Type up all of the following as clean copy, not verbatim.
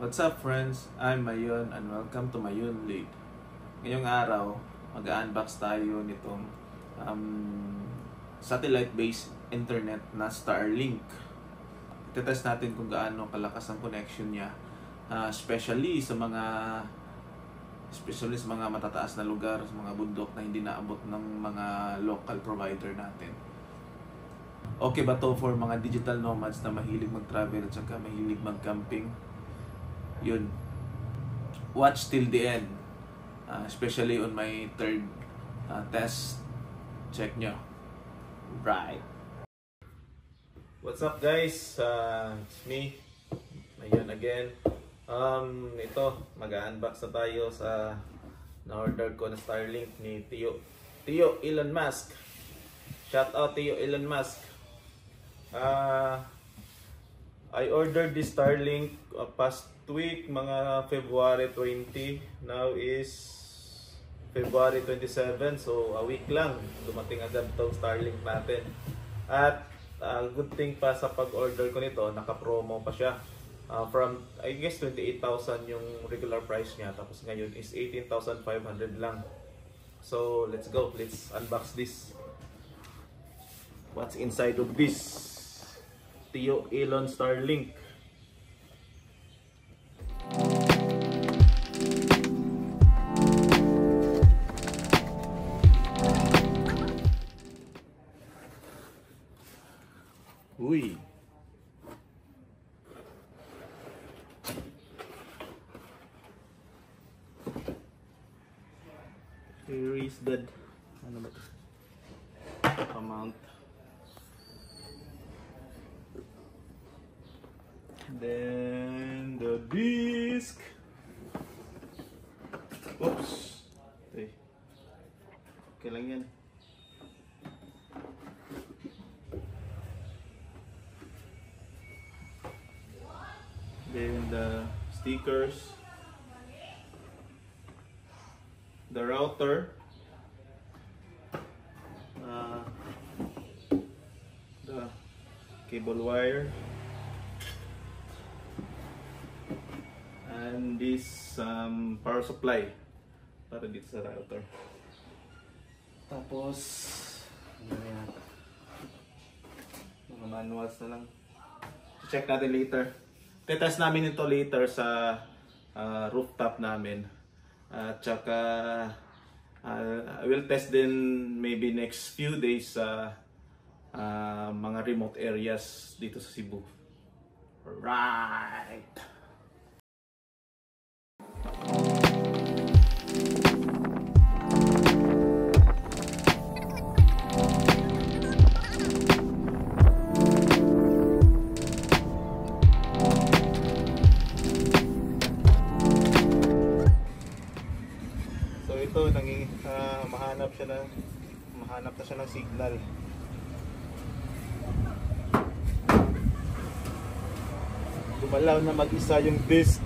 What's up friends? I'm Mayon and welcome to Mayon Lead. Ngayong araw, mag-unbox tayo nitong satellite-based internet na Starlink. Itetest natin kung gaano kalakas ang connection niya, especially sa mga matataas na lugar, sa mga bundok na hindi naabot ng mga local provider natin. Okay ba to for mga digital nomads na mahilig mag-travel at saka mahilig mag-camping? Yun, watch till the end, especially on my third test. Check nyo. Right. What's up guys? It's me, Mayon again. Ito, mag-unbox na tayo sa na-order ko na Starlink ni Tio Elon Musk. Shout out Tio Elon Musk. I ordered this Starlink past week, mga February 20. Now is February 27, so a week lang dumating agad itong Starlink natin. At good thing pa sa pag-order ko nito, naka-promo pa siya. From I guess 28,000 yung regular price niya, tapos ngayon is 18,500 lang. So let's go, let's unbox this. What's inside of this Tio Elon Starlink? Uy. Here is the amount. Then the disc. Oops. Okay lang yan. Then the stickers, the router, the cable wire, and this power supply para dito sa router. Tapos mga manuals na lang. Check natin later. Tetest namin ito later sa rooftop namin. At saka I will test din maybe next few days sa mga remote areas dito sa Cebu. Right. Ito mahanap na siya ng signal. Gumalaw na mag-isa yung disc.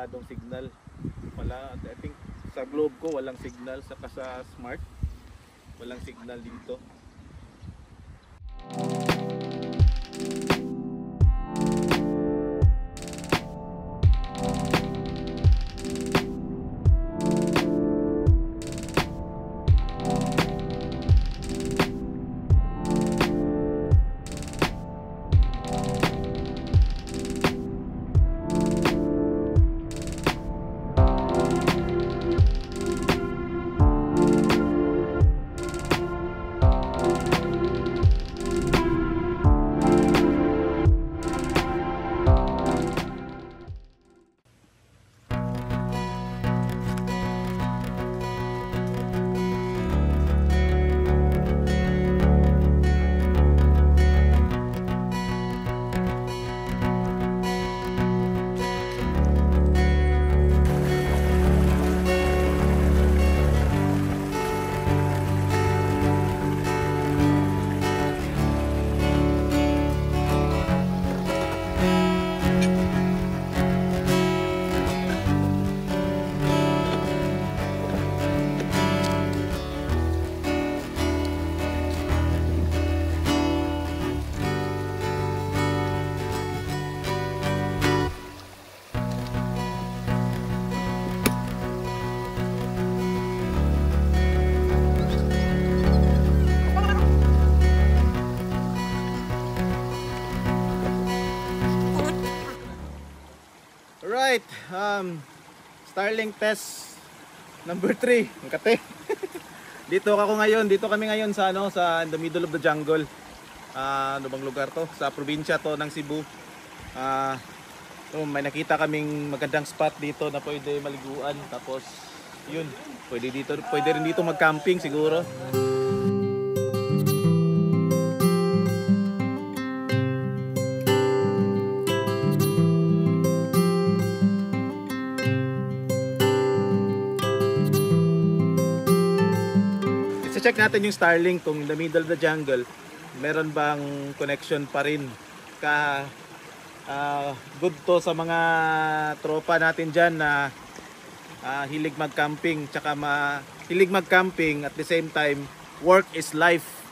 masyadong signal. Wala, I think sa Globe ko walang signal, saka sa Smart walang signal dito. Alright, Starlink test number 3, ang kate. Dito kami ngayon sa sa the middle of the jungle. Ano bang lugar to? Sa probinsya to ng Cebu. May nakita kaming magandang spot dito na pwede maliguan, tapos yun, pwede rin dito mag-camping siguro. Check natin yung Starlink kung in the middle of the jungle meron bang connection pa rin. Good to sa mga tropa natin dyan na hilig mag-camping, tsaka hilig mag-camping at the same time work is life.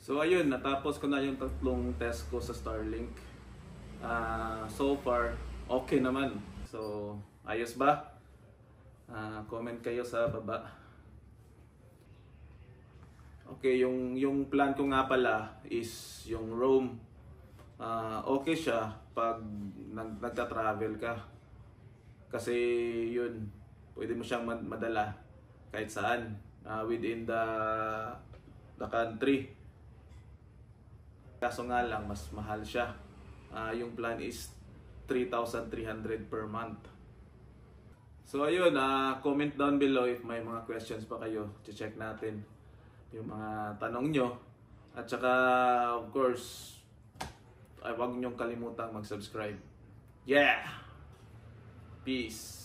So ayun, natapos ko na yung tatlong test ko sa Starlink. So far, okay naman. So, ayos ba? Comment kayo sa baba. Okay, yung plan ko nga pala is yung roam. Okay siya pag nagta-travel ka. Kasi yun, pwede mo siyang madala kahit saan within the country. Kaso nga lang, mas mahal siya. Yung plan is 3,300 per month. So ayun, comment down below if may mga questions pa kayo. Check natin yung mga tanong nyo. At saka, of course, huwag nyong kalimutang mag-subscribe. Yeah! Peace!